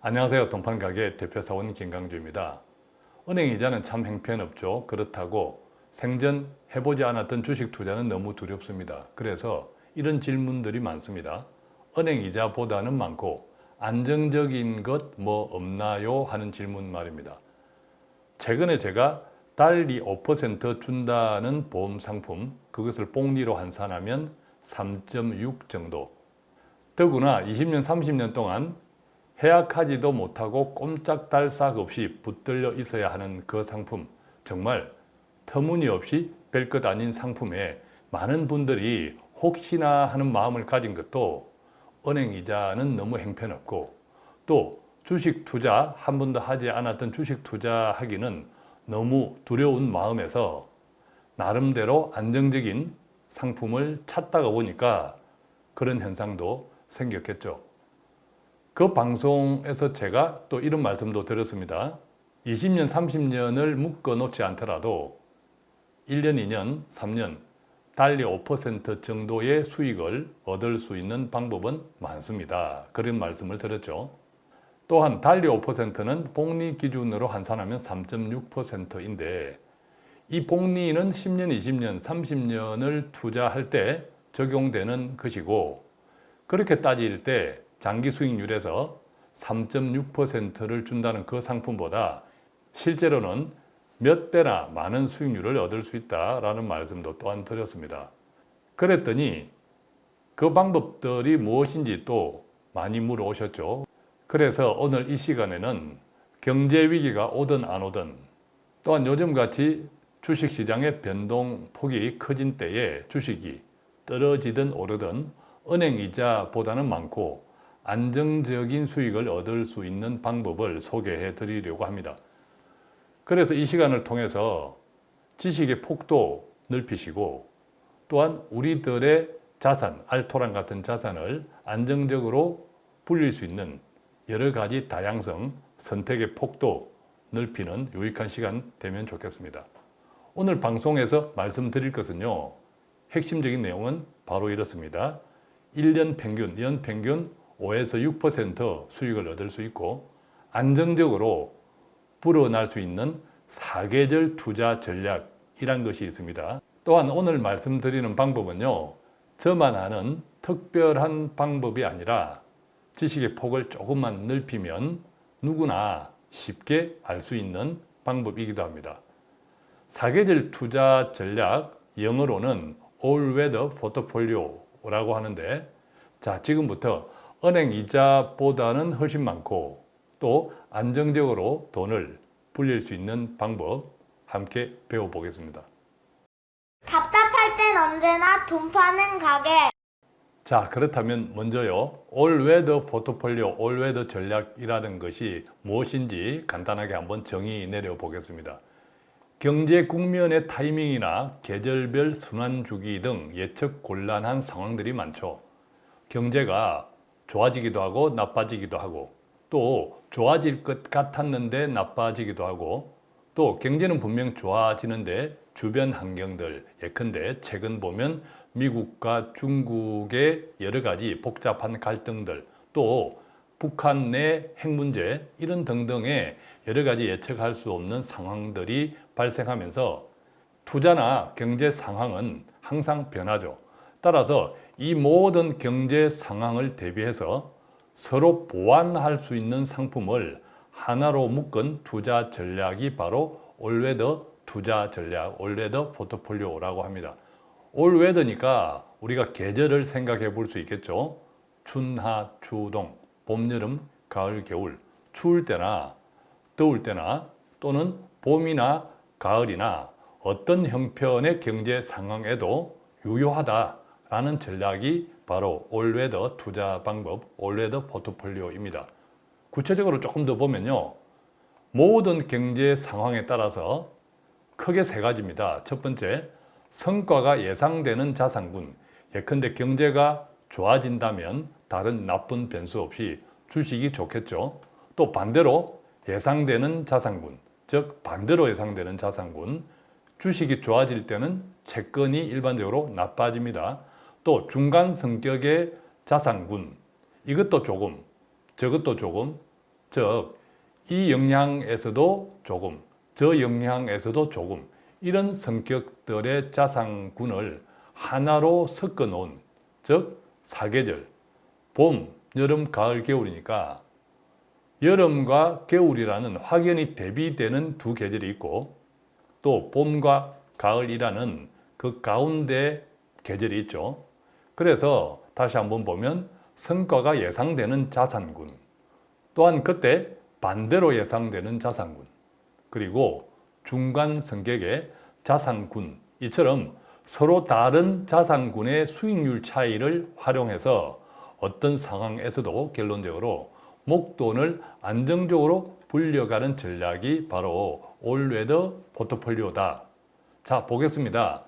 안녕하세요. 동판가게 대표사원 김강주입니다. 은행이자는 참 형편없죠. 그렇다고 생전 해보지 않았던 주식 투자는 너무 두렵습니다. 그래서 이런 질문들이 많습니다. 은행이자보다는 많고 안정적인 것 뭐 없나요? 하는 질문 말입니다. 최근에 제가 달리 5% 준다는 보험 상품, 그것을 복리로 환산하면 3.6 정도. 더구나 20년, 30년 동안 해약하지도 못하고 꼼짝달싹 없이 붙들려 있어야 하는 그 상품, 정말 터무니없이 별것 아닌 상품에 많은 분들이 혹시나 하는 마음을 가진 것도 은행이자는 너무 형편없고, 또 주식 투자 한 번도 하지 않았던 주식 투자하기는 너무 두려운 마음에서 나름대로 안정적인 상품을 찾다가 보니까 그런 현상도 생겼겠죠. 그 방송에서 제가 또 이런 말씀도 드렸습니다. 20년, 30년을 묶어 놓지 않더라도 1년, 2년, 3년 달리 5% 정도의 수익을 얻을 수 있는 방법은 많습니다. 그런 말씀을 드렸죠. 또한 달리 5%는 복리 기준으로 환산하면 3.6%인데 이 복리는 10년, 20년, 30년을 투자할 때 적용되는 것이고, 그렇게 따질 때 장기 수익률에서 3.6%를 준다는 그 상품보다 실제로는 몇 배나 많은 수익률을 얻을 수 있다라는 말씀도 또한 드렸습니다. 그랬더니 그 방법들이 무엇인지 또 많이 물어오셨죠. 그래서 오늘 이 시간에는 경제 위기가 오든 안 오든, 또한 요즘같이 주식시장의 변동폭이 커진 때에 주식이 떨어지든 오르든 은행이자보다는 많고 안정적인 수익을 얻을 수 있는 방법을 소개해 드리려고 합니다. 그래서 이 시간을 통해서 지식의 폭도 넓히시고, 또한 우리들의 자산, 알토란 같은 자산을 안정적으로 불릴 수 있는 여러 가지 다양성, 선택의 폭도 넓히는 유익한 시간 되면 좋겠습니다. 오늘 방송에서 말씀드릴 것은요, 핵심적인 내용은 바로 이렇습니다. 1년 평균, 연 평균 5에서 6% 수익을 얻을 수 있고 안정적으로 불어날 수 있는 사계절 투자 전략이란 것이 있습니다. 또한 오늘 말씀드리는 방법은요, 저만 아는 특별한 방법이 아니라 지식의 폭을 조금만 넓히면 누구나 쉽게 알 수 있는 방법이기도 합니다. 사계절 투자 전략, 영어로는 All Weather Portfolio라고 하는데, 자, 지금부터 은행 이자보다는 훨씬 많고 또 안정적으로 돈을 불릴 수 있는 방법 함께 배워보겠습니다. 답답할 땐 언제나 돈 파는 가게. 자, 그렇다면 먼저요, All-Weather Portfolio, All-Weather 전략이라는 것이 무엇인지 간단하게 한번 정의 내려보겠습니다. 경제 국면의 타이밍이나 계절별 순환 주기 등 예측 곤란한 상황들이 많죠. 경제가 좋아지기도 하고 나빠지기도 하고, 또 좋아질 것 같았는데 나빠지기도 하고, 또 경제는 분명 좋아지는데 주변 환경들, 예컨대 최근 보면 미국과 중국의 여러 가지 복잡한 갈등들, 또 북한 내 핵 문제, 이런 등등의 여러 가지 예측할 수 없는 상황들이 발생하면서 투자나 경제 상황은 항상 변하죠. 따라서 이 모든 경제 상황을 대비해서 서로 보완할 수 있는 상품을 하나로 묶은 투자 전략이 바로 올웨더 투자 전략, 올웨더 포트폴리오라고 합니다. 올웨더니까 우리가 계절을 생각해 볼 수 있겠죠. 춘하, 추동, 봄, 여름, 가을, 겨울, 추울 때나 더울 때나 또는 봄이나 가을이나 어떤 형편의 경제 상황에도 유효하다라는 전략이 바로 올웨더 투자 방법, 올웨더 포트폴리오입니다. 구체적으로 조금 더 보면요, 모든 경제 상황에 따라서 크게 세 가지입니다. 첫 번째, 성과가 예상되는 자산군. 예컨대 경제가 좋아진다면 다른 나쁜 변수 없이 주식이 좋겠죠. 또 반대로 예상되는 자산군, 즉 반대로 예상되는 자산군, 주식이 좋아질 때는 채권이 일반적으로 나빠집니다. 또 중간 성격의 자산군, 이것도 조금, 저것도 조금, 즉, 이 영향에서도 조금, 저 영향에서도 조금 이런 성격들의 자산군을 하나로 섞어 놓은, 즉 사계절, 봄, 여름, 가을, 겨울이니까 여름과 겨울이라는 확연히 대비되는 두 계절이 있고 또 봄과 가을이라는 그 가운데 계절이 있죠. 그래서 다시 한번 보면 성과가 예상되는 자산군, 또한 그때 반대로 예상되는 자산군, 그리고 중간 성격의 자산군, 이처럼 서로 다른 자산군의 수익률 차이를 활용해서 어떤 상황에서도 결론적으로 목돈을 안정적으로 불려가는 전략이 바로 올웨더 포트폴리오다. 자, 보겠습니다.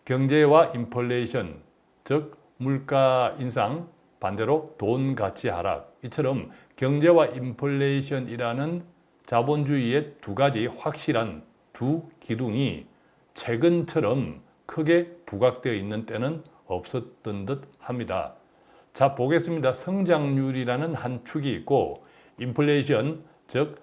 경제와 인플레이션, 즉 물가 인상, 반대로 돈 가치 하락, 이처럼 경제와 인플레이션이라는 자본주의의 두 가지 확실한 두 기둥이 최근처럼 크게 부각되어 있는 때는 없었던 듯 합니다. 자, 보겠습니다. 성장률이라는 한 축이 있고 인플레이션, 즉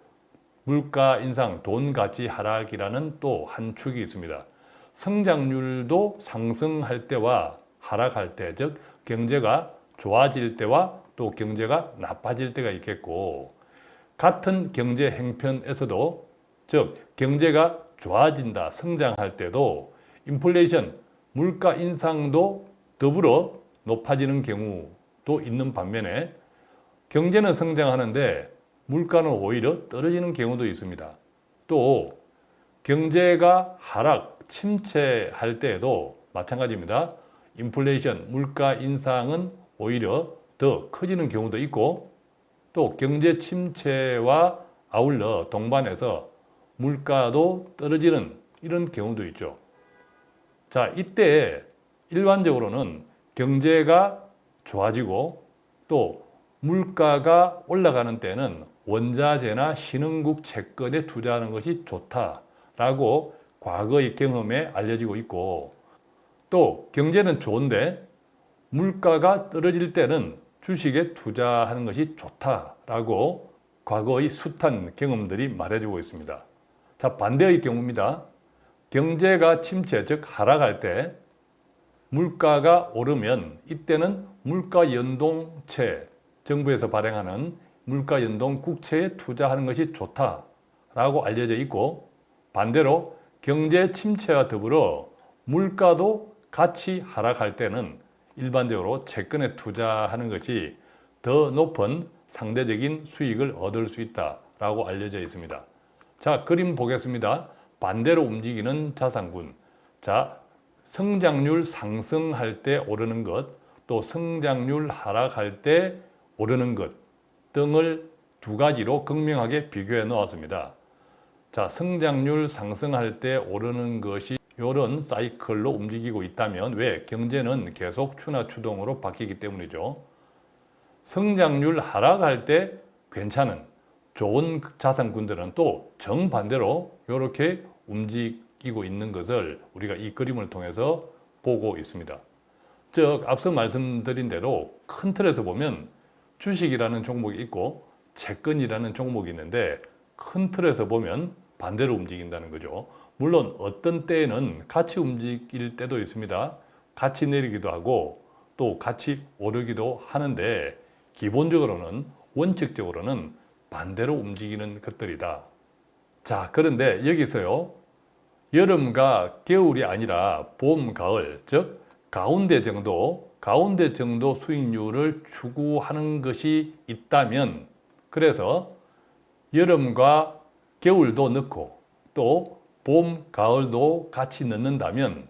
물가 인상, 돈 가치 하락이라는 또 한 축이 있습니다. 성장률도 상승할 때와 하락할 때, 즉 경제가 좋아질 때와 또 경제가 나빠질 때가 있겠고, 같은 경제 행편에서도, 즉 경제가 좋아진다, 성장할 때도 인플레이션, 물가 인상도 더불어 높아지는 경우도 있는 반면에 경제는 성장하는데 물가는 오히려 떨어지는 경우도 있습니다. 또 경제가 하락, 침체할 때에도 마찬가지입니다. 인플레이션, 물가 인상은 오히려 더 커지는 경우도 있고 또 경제 침체와 아울러 동반해서 물가도 떨어지는 이런 경우도 있죠. 자, 이때 일반적으로는 경제가 좋아지고 또 물가가 올라가는 때는 원자재나 신흥국 채권에 투자하는 것이 좋다라고 과거의 경험에 알려지고 있고, 또 경제는 좋은데 물가가 떨어질 때는 주식에 투자하는 것이 좋다라고 과거의 숱한 경험들이 말해주고 있습니다. 자, 반대의 경우입니다. 경제가 침체, 즉 하락할 때 물가가 오르면 이때는 물가 연동채, 정부에서 발행하는 물가 연동 국채에 투자하는 것이 좋다라고 알려져 있고, 반대로 경제 침체와 더불어 물가도 같이 하락할 때는 일반적으로 채권에 투자하는 것이 더 높은 상대적인 수익을 얻을 수 있다라고 알려져 있습니다. 자, 그림 보겠습니다. 반대로 움직이는 자산군. 자, 성장률 상승할 때 오르는 것, 또 성장률 하락할 때 오르는 것 등을 두 가지로 극명하게 비교해 놓았습니다. 자, 성장률 상승할 때 오르는 것이 이런 사이클로 움직이고 있다면 왜? 경제는 계속 추나 추동으로 바뀌기 때문이죠. 성장률 하락할 때 괜찮은 좋은 자산군들은 또 정반대로 이렇게 움직이고 있는 것을 우리가 이 그림을 통해서 보고 있습니다. 즉 앞서 말씀드린 대로 큰 틀에서 보면 주식이라는 종목이 있고 채권이라는 종목이 있는데 큰 틀에서 보면 반대로 움직인다는 거죠. 물론 어떤 때에는 같이 움직일 때도 있습니다. 같이 내리기도 하고 또 같이 오르기도 하는데 기본적으로는 원칙적으로는 반대로 움직이는 것들이다. 자, 그런데 여기서요. 여름과 겨울이 아니라 봄, 가을, 즉 가운데 정도 수익률을 추구하는 것이 있다면, 그래서 여름과 겨울도 넣고 또 봄, 가을도 같이 넣는다면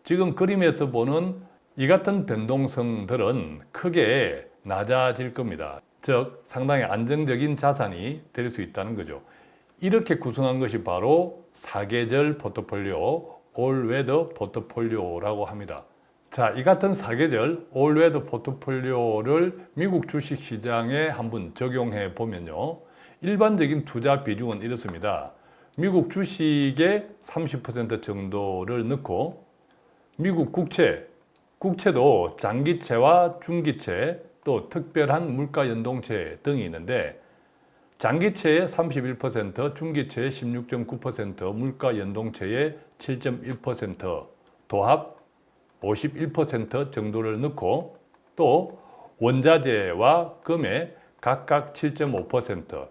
지금 그림에서 보는 이 같은 변동성들은 크게 낮아질 겁니다. 즉 상당히 안정적인 자산이 될 수 있다는 거죠. 이렇게 구성한 것이 바로 사계절 포트폴리오, 올웨더 포트폴리오라고 합니다. 자, 이 같은 사계절 올웨더 포트폴리오를 미국 주식시장에 한번 적용해 보면요. 일반적인 투자 비중은 이렇습니다. 미국 주식의 30% 정도를 넣고 미국 국채도 장기채와 중기채 또 특별한 물가 연동채 등이 있는데 장기채의 31%, 중기채의 16.9%, 물가 연동채의 7.1%, 도합 51% 정도를 넣고 또 원자재와 금에 각각 7.5%,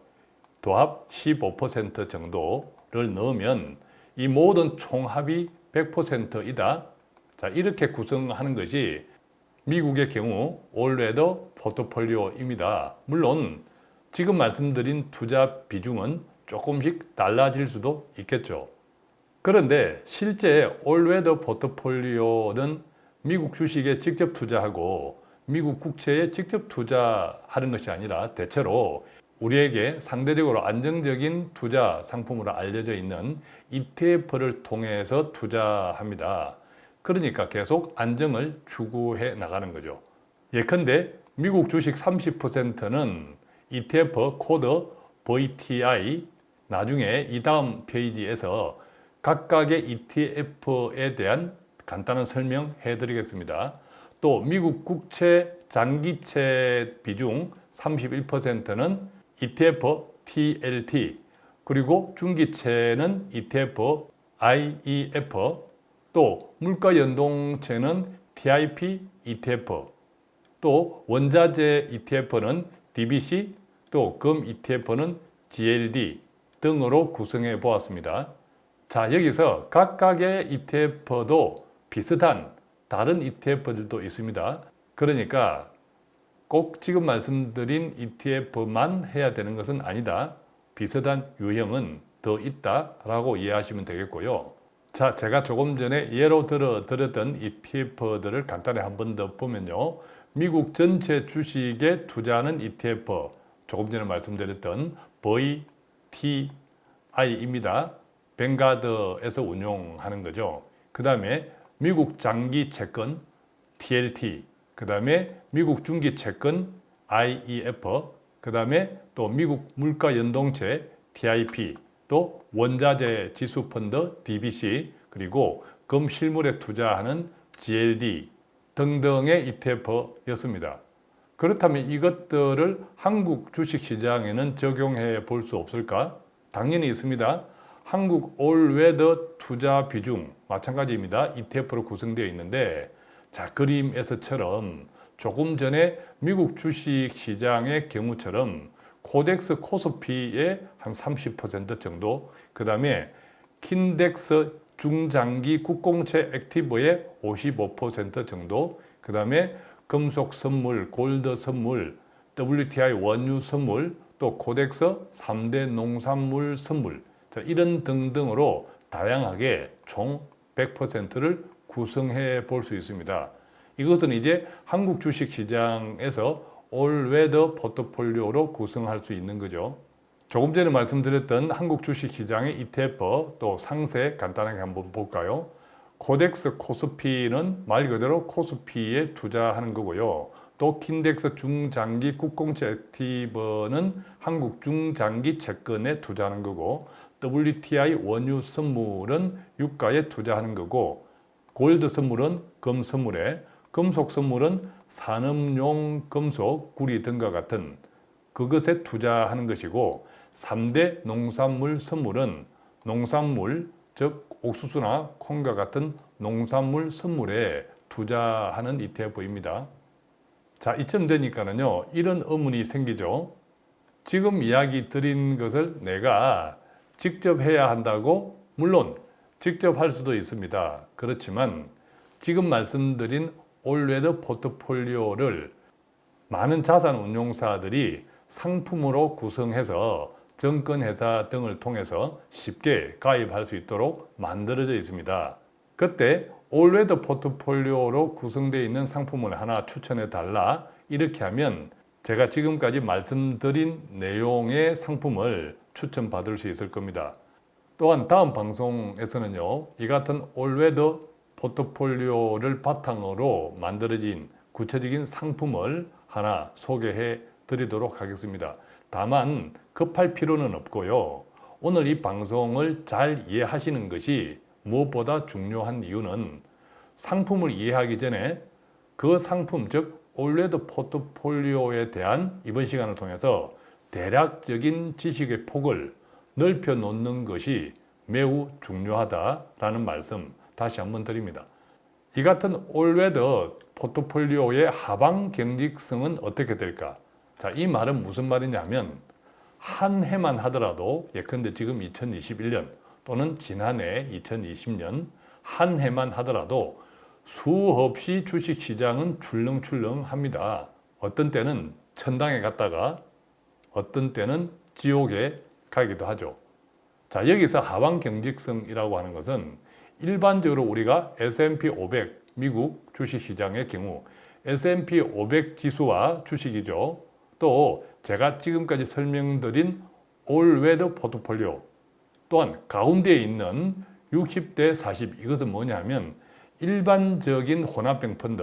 도합 15% 정도를 넣으면 이 모든 총합이 100%이다. 자, 이렇게 구성하는 것이 미국의 경우 올웨더 포트폴리오입니다. 물론 지금 말씀드린 투자 비중은 조금씩 달라질 수도 있겠죠. 그런데 실제 올웨더 포트폴리오는 미국 주식에 직접 투자하고 미국 국채에 직접 투자하는 것이 아니라 대체로 우리에게 상대적으로 안정적인 투자 상품으로 알려져 있는 ETF를 통해서 투자합니다. 그러니까 계속 안정을 추구해 나가는 거죠. 예컨대 미국 주식 30%는 ETF 코드 VTI, 나중에 이 다음 페이지에서 각각의 ETF에 대한 간단한 설명해 드리겠습니다. 또 미국 국채 장기채 비중 31%는 ETF TLT, 그리고 중기채는 ETF IEF, 또 물가 연동채는 TIP ETF, 또 원자재 ETF는 DBC, 또 금 ETF는 GLD 등으로 구성해 보았습니다. 자, 여기서 각각의 ETF도 비슷한 다른 ETF들도 있습니다. 그러니까 꼭 지금 말씀드린 ETF만 해야 되는 것은 아니다. 비슷한 유형은 더 있다라고 이해하시면 되겠고요. 자, 제가 조금 전에 예로 들어 드렸던 ETF들을 간단히 한 번 더 보면요. 미국 전체 주식에 투자하는 ETF, 조금 전에 말씀드렸던 VTI입니다. 뱅가드에서 운용하는 거죠. 그 다음에 미국 장기 채권 TLT, 그 다음에 미국 중기 채권 IEF, 그 다음에 또 미국 물가 연동채 TIP, 또 원자재 지수 펀드 DBC, 그리고 금 실물에 투자하는 GLD 등등의 ETF였습니다. 그렇다면 이것들을 한국 주식시장에는 적용해 볼 수 없을까? 당연히 있습니다. 한국 올웨더 투자 비중 마찬가지입니다. ETF로 구성되어 있는데, 자, 그림에서처럼 조금 전에 미국 주식 시장의 경우처럼 코덱스 코스피의 한 30% 정도, 그 다음에 킨덱스 중장기 국공채 액티브의 55% 정도, 그 다음에 금속 선물, 골드 선물, WTI 원유 선물, 또 코덱스 3대 농산물 선물, 자, 이런 등등으로 다양하게 총 100%를 구성해 볼 수 있습니다. 이것은 이제 한국 주식 시장에서 올웨더 포트폴리오로 구성할 수 있는 거죠. 조금 전에 말씀드렸던 한국 주식 시장의 ETF 또 상세 간단하게 한번 볼까요? 코덱스 코스피는 말 그대로 코스피에 투자하는 거고요. 또 킨덱스 중장기 국공채 액티브는 한국 중장기 채권에 투자하는 거고, WTI 원유 선물은 유가에 투자하는 거고, 골드 선물은 금 선물에, 금속 선물은 산업용 금속, 구리 등과 같은 그것에 투자하는 것이고, 3대 농산물 선물은 농산물, 즉 옥수수나 콩과 같은 농산물 선물에 투자하는 ETF입니다. 자, 이쯤 되니까는요, 이런 의문이 생기죠. 지금 이야기 드린 것을 내가 직접 해야 한다고? 물론 직접 할 수도 있습니다. 그렇지만 지금 말씀드린 올웨더 포트폴리오를 많은 자산 운용사들이 상품으로 구성해서 증권회사 등을 통해서 쉽게 가입할 수 있도록 만들어져 있습니다. 그때 올웨더 포트폴리오로 구성되어 있는 상품을 하나 추천해 달라, 이렇게 하면 제가 지금까지 말씀드린 내용의 상품을 추천받을 수 있을 겁니다. 또한 다음 방송에서는요, 이 같은 올웨더 포트폴리오를 바탕으로 만들어진 구체적인 상품을 하나 소개해 드리도록 하겠습니다. 다만 급할 필요는 없고요. 오늘 이 방송을 잘 이해하시는 것이 무엇보다 중요한 이유는 상품을 이해하기 전에 그 상품, 즉 올웨더 포트폴리오에 대한 이번 시간을 통해서 대략적인 지식의 폭을 넓혀 놓는 것이 매우 중요하다라는 말씀 다시 한번 드립니다. 이 같은 올웨더 포트폴리오의 하방 경직성은 어떻게 될까? 자, 이 말은 무슨 말이냐면 한 해만 하더라도 예컨대 지금 2021년 또는 지난해 2020년 한 해만 하더라도 수없이 주식시장은 출렁출렁합니다. 어떤 때는 천당에 갔다가 어떤 때는 지옥에 가기도 하죠. 자, 여기서 하방 경직성이라고 하는 것은 일반적으로 우리가 S&P 500 미국 주식시장의 경우 S&P 500 지수와 주식이죠. 또 제가 지금까지 설명드린 올웨더 포트폴리오 또한 가운데에 있는 60대 40 이것은 뭐냐면 일반적인 혼합형 펀드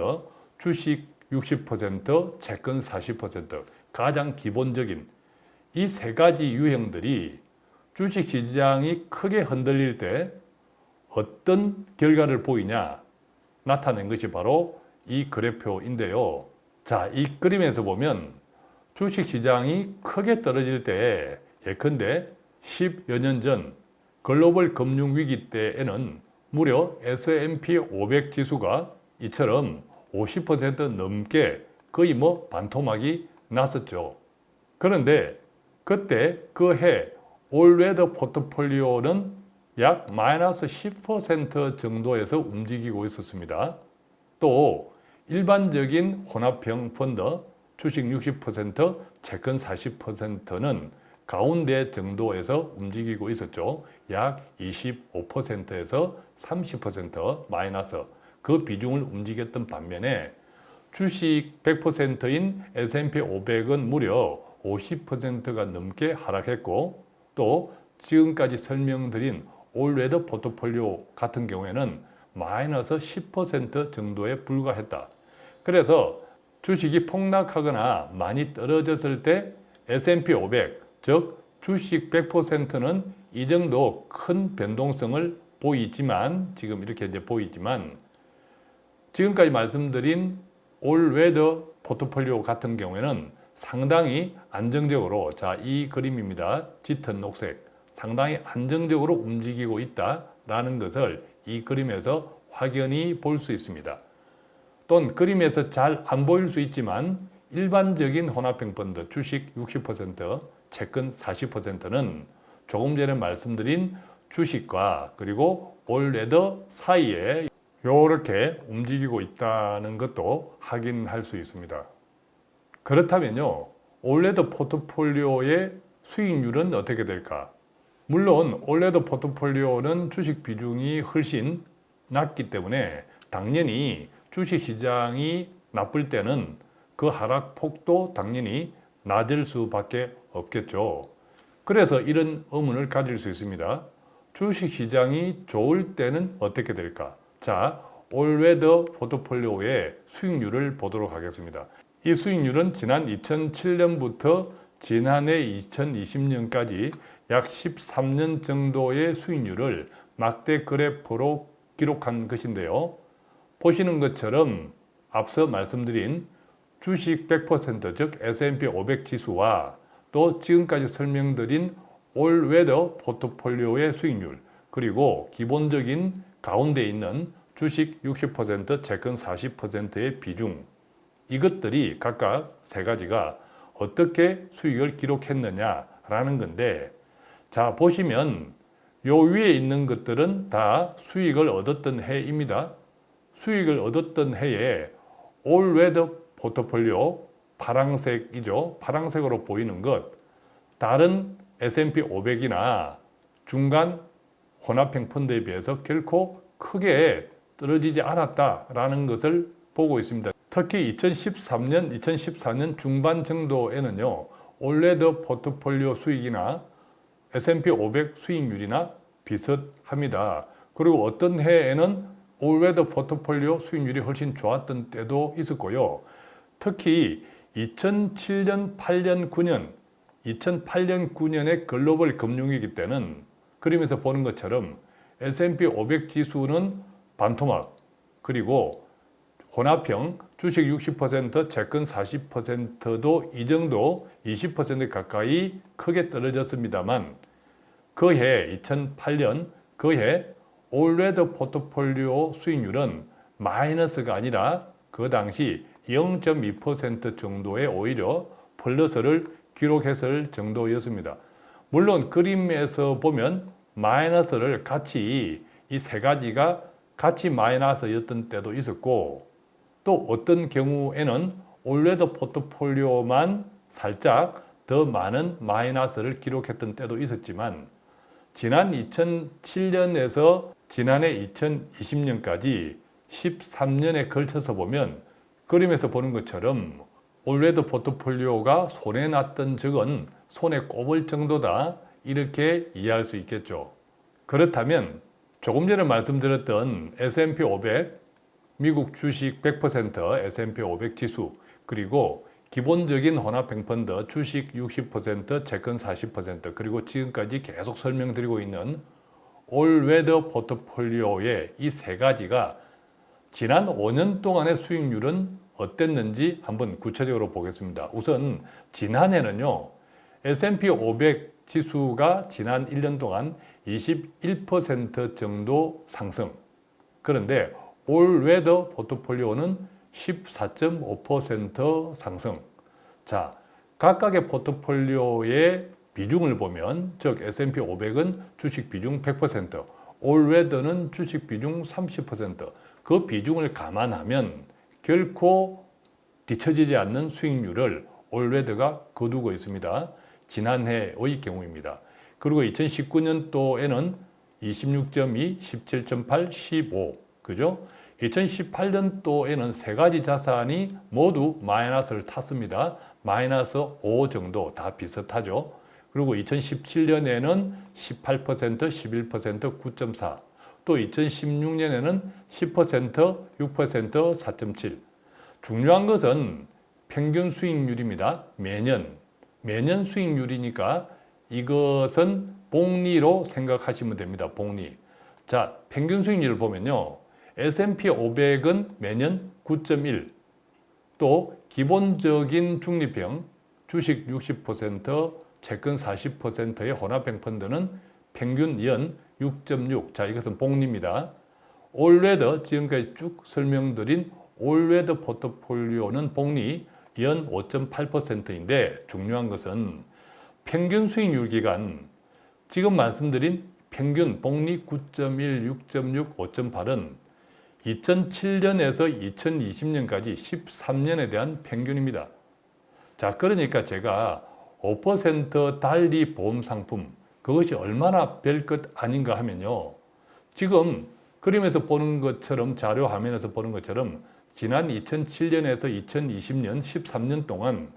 주식 60% 채권 40% 가장 기본적인 이 세 가지 유형들이 주식시장이 크게 흔들릴 때 어떤 결과를 보이냐 나타낸 것이 바로 이 그래프인데요. 자, 이 그림에서 보면 주식시장이 크게 떨어질 때 예컨대 10여 년 전 글로벌 금융위기 때에는 무려 S&P 500 지수가 이처럼 50% 넘게 거의 반토막이 났었죠. 그런데 그때 그 해 올웨더 포트폴리오는 약 마이너스 10% 정도에서 움직이고 있었습니다. 또 일반적인 혼합형 펀드 주식 60% 채권 40%는 가운데 정도에서 움직이고 있었죠. 약 25%에서 30% 마이너스 그 비중을 움직였던 반면에 주식 100%인 S&P 500은 무려 50%가 넘게 하락했고 또 지금까지 설명드린 올웨더 포트폴리오 같은 경우에는 마이너스 10% 정도에 불과했다. 그래서 주식이 폭락하거나 많이 떨어졌을 때 S&P 500, 즉 주식 100%는 이 정도 큰 변동성을 보이지만 지금 이렇게 보이지만 지금까지 말씀드린 올웨더 포트폴리오 같은 경우에는 상당히 안정적으로 자, 이 그림입니다. 짙은 녹색 상당히 안정적으로 움직이고 있다라는 것을 이 그림에서 확연히 볼 수 있습니다. 또는 그림에서 잘 안 보일 수 있지만 일반적인 혼합형 펀드 주식 60% 채권 40%는 조금 전에 말씀드린 주식과 그리고 올웨더 사이에 이렇게 움직이고 있다는 것도 확인할 수 있습니다. 그렇다면요, 올웨더 포트폴리오의 수익률은 어떻게 될까? 물론 올웨더 포트폴리오는 주식 비중이 훨씬 낮기 때문에 당연히 주식시장이 나쁠 때는 그 하락폭도 당연히 낮을 수밖에 없겠죠. 그래서 이런 의문을 가질 수 있습니다. 주식시장이 좋을 때는 어떻게 될까? 자, 올웨더 포트폴리오의 수익률을 보도록 하겠습니다. 이 수익률은 지난 2007년부터 지난해 2020년까지 약 13년 정도의 수익률을 막대 그래프로 기록한 것인데요. 보시는 것처럼 앞서 말씀드린 주식 100% 즉 S&P 500 지수와 또 지금까지 설명드린 올웨더 포트폴리오의 수익률 그리고 기본적인 가운데 있는 주식 60% 채권 40%의 비중 이것들이 각각 세 가지가 어떻게 수익을 기록했느냐라는 건데 자 보시면 요 위에 있는 것들은 다 수익을 얻었던 해입니다. 수익을 얻었던 해에 올웨더 포트폴리오 파랑색이죠. 파랑색으로 보이는 것 다른 S&P 500이나 중간 혼합형 펀드에 비해서 결코 크게 떨어지지 않았다라는 것을 보고 있습니다. 특히 2013년, 2014년 중반 정도에는요. 올웨더 포트폴리오 수익이나 S&P 500 수익률이나 비슷합니다. 그리고 어떤 해에는 올웨더 포트폴리오 수익률이 훨씬 좋았던 때도 있었고요. 특히 2007년, 8년, 9년, 2008년, 9년의 글로벌 금융위기 때는 그림에서 보는 것처럼 S&P 500 지수는 반토막 그리고 혼합형 주식 60%, 채권 40%도 이 정도 20% 가까이 크게 떨어졌습니다만 그해 2008년 그해 올웨더 포트폴리오 수익률은 마이너스가 아니라 그 당시 0.2% 정도의 오히려 플러스를 기록했을 정도였습니다. 물론 그림에서 보면 마이너스를 같이 이 세 가지가 같이 마이너스였던 때도 있었고 또 어떤 경우에는 올웨더 포트폴리오만 살짝 더 많은 마이너스를 기록했던 때도 있었지만 지난 2007년에서 지난해 2020년까지 13년에 걸쳐서 보면 그림에서 보는 것처럼 올웨더 포트폴리오가 손해났던 적은 손에 꼽을 정도다 이렇게 이해할 수 있겠죠. 그렇다면 조금 전에 말씀드렸던 S&P 500, 미국 주식 100% S&P 500 지수 그리고 기본적인 혼합형펀드 주식 60%, 채권 40% 그리고 지금까지 계속 설명드리고 있는 올웨더 포트폴리오의 이 세 가지가 지난 5년 동안의 수익률은 어땠는지 한번 구체적으로 보겠습니다. 우선 지난해는요. S&P 500 지수가 지난 1년 동안 21% 정도 상승. 그런데 올웨더 포트폴리오는 14.5% 상승. 자, 각각의 포트폴리오의 비중을 보면 즉 S&P 500은 주식 비중 100%, 올웨더는 주식 비중 30%. 그 비중을 감안하면 결코 뒤처지지 않는 수익률을 올웨더가 거두고 있습니다. 지난해의 경우입니다. 그리고 2019년도에는 26.2, 17.8, 15, 그죠? 2018년도에는 세 가지 자산이 모두 마이너스를 탔습니다. 마이너스 5 정도 다 비슷하죠. 그리고 2017년에는 18%, 11%, 9.4, 또 2016년에는 10%, 6%, 4.7. 중요한 것은 평균 수익률입니다. 매년 수익률이니까 이것은 복리로 생각하시면 됩니다. 복리. 자, 평균 수익률을 보면요. S&P 500은 매년 9.1, 또 기본적인 중립형 주식 60%, 채권 40%의 혼합형 펀드는 평균 연 6.6. 자, 이것은 복리입니다. 올웨더 지금까지 쭉 설명드린 올웨더 포트폴리오는 복리 연 5.8%인데 중요한 것은 평균 수익률 기간 지금 말씀드린 평균 복리 9.1, 6.6, 5.8은 2007년에서 2020년까지 13년에 대한 평균입니다. 자, 그러니까 제가 5% 달리 보험 상품 그것이 얼마나 별 것 아닌가 하면요. 지금 그림에서 보는 것처럼 자료 화면에서 보는 것처럼 지난 2007년에서 2020년 13년 동안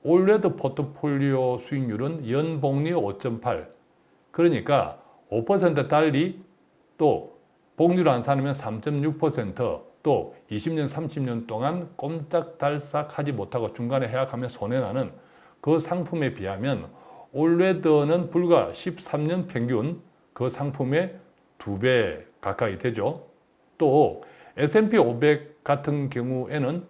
올웨더 포트폴리오 수익률은 연복리 5.8 그러니까 5% 달리 또 복리로 안 사면 3.6% 또 20년 30년 동안 꼼짝달싹 하지 못하고 중간에 해약하면 손해나는 그 상품에 비하면 올웨더는 불과 13년 평균 그 상품의 2배 가까이 되죠. 또 S&P 500 같은 경우에는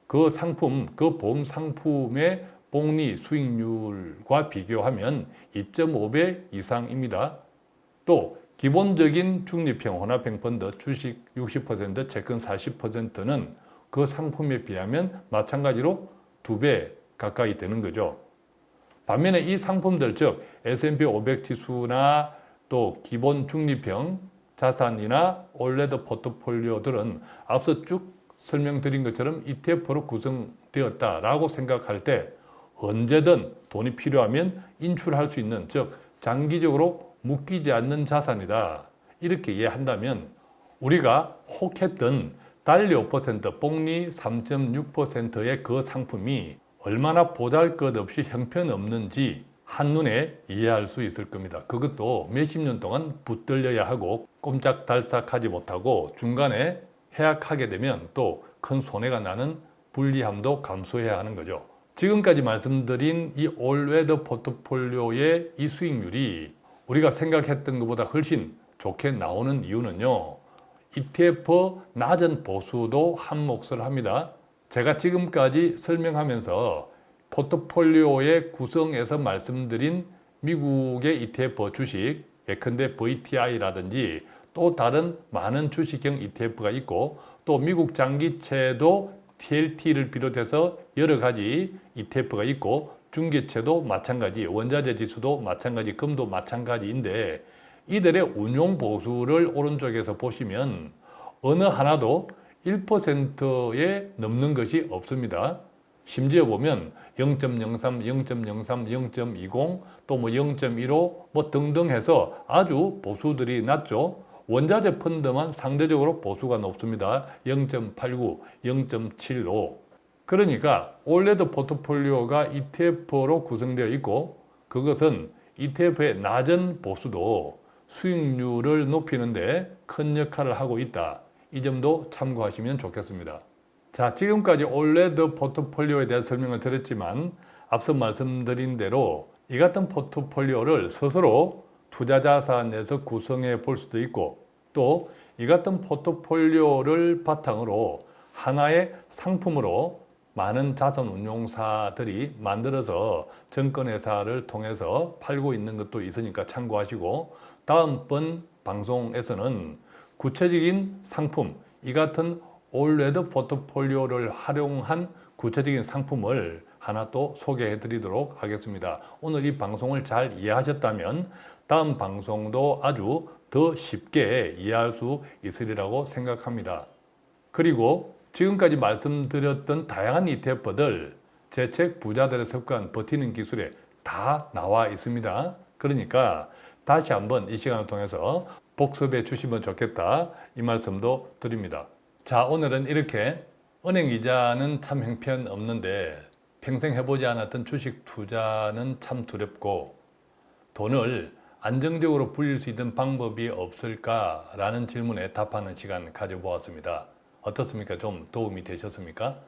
그 상품, 그 보험 상품의 복리 수익률과 비교하면 2.5배 이상입니다. 또 기본적인 중립형 혼합형 펀드 주식 60%, 채권 40%는 그 상품에 비하면 마찬가지로 2배 가까이 되는 거죠. 반면에 이 상품들 즉 S&P 500 지수나 또 기본 중립형 자산이나 올웨더 포트폴리오들은 앞서 쭉 설명드린 것처럼 ETF로 구성되었다라고 생각할 때 언제든 돈이 필요하면 인출할 수 있는 즉 장기적으로 묶이지 않는 자산이다. 이렇게 이해한다면 우리가 혹했던 달리 5%, 복리 3.6%의 그 상품이 얼마나 보잘것없이 형편없는지 한눈에 이해할 수 있을 겁니다. 그것도 몇십 년 동안 붙들려야 하고 꼼짝달싹하지 못하고 중간에 해약하게 되면 또 큰 손해가 나는 불리함도 감수해야 하는 거죠. 지금까지 말씀드린 이 올웨더 포트폴리오의 이 수익률이 우리가 생각했던 것보다 훨씬 좋게 나오는 이유는요. ETF 낮은 보수도 한 몫을 합니다. 제가 지금까지 설명하면서 포트폴리오의 구성에서 말씀드린 미국의 ETF 주식, 예컨대 VTI라든지 또 다른 많은 주식형 ETF가 있고 또 미국 장기채도 TLT를 비롯해서 여러 가지 ETF가 있고 중개채도 마찬가지, 원자재 지수도 마찬가지, 금도 마찬가지인데 이들의 운용 보수를 오른쪽에서 보시면 어느 하나도 1%에 넘는 것이 없습니다. 심지어 보면 0.03, 0.03, 0.20, 또 뭐 0.15, 뭐 등등 해서 아주 보수들이 낮죠. 원자재 펀드만 상대적으로 보수가 높습니다. 0.89, 0.75. 그러니까 올레드 포트폴리오가 ETF로 구성되어 있고 그것은 ETF의 낮은 보수도 수익률을 높이는데 큰 역할을 하고 있다. 이 점도 참고하시면 좋겠습니다. 자, 지금까지 올레드 포트폴리오에 대한 설명을 드렸지만 앞서 말씀드린 대로 이 같은 포트폴리오를 스스로 투자 자산에서 구성해 볼 수도 있고 또 이 같은 포트폴리오를 바탕으로 하나의 상품으로 많은 자산 운용사들이 만들어서 증권회사를 통해서 팔고 있는 것도 있으니까 참고하시고 다음번 방송에서는 구체적인 상품, 이 같은 올레드 포트폴리오를 활용한 구체적인 상품을 하나 또 소개해 드리도록 하겠습니다. 오늘 이 방송을 잘 이해하셨다면 다음 방송도 아주 더 쉽게 이해할 수 있으리라고 생각합니다. 그리고 지금까지 말씀드렸던 다양한 ETF들 제 책 부자들의 습관 버티는 기술에 다 나와 있습니다. 그러니까 다시 한번 이 시간을 통해서 복습해 주시면 좋겠다 이 말씀도 드립니다. 자, 오늘은 이렇게 은행 이자는 참 형편없는데 평생 해보지 않았던 주식 투자는 참 두렵고 돈을 안정적으로 불릴 수 있는 방법이 없을까라는 질문에 답하는 시간 가져보았습니다. 어떻습니까? 좀 도움이 되셨습니까?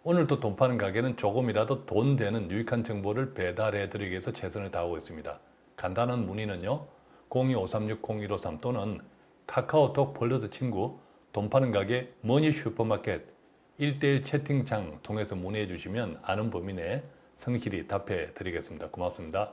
오늘도 돈 파는 가게는 조금이라도 돈 되는 유익한 정보를 배달해 드리기 위해서 최선을 다하고 있습니다. 간단한 문의는요. 02-536-0153 또는 카카오톡 플러스 친구 돈 파는 가게 머니 슈퍼마켓 1:1 채팅창 통해서 문의해 주시면 아는 범위 내에 성실히 답해 드리겠습니다. 고맙습니다.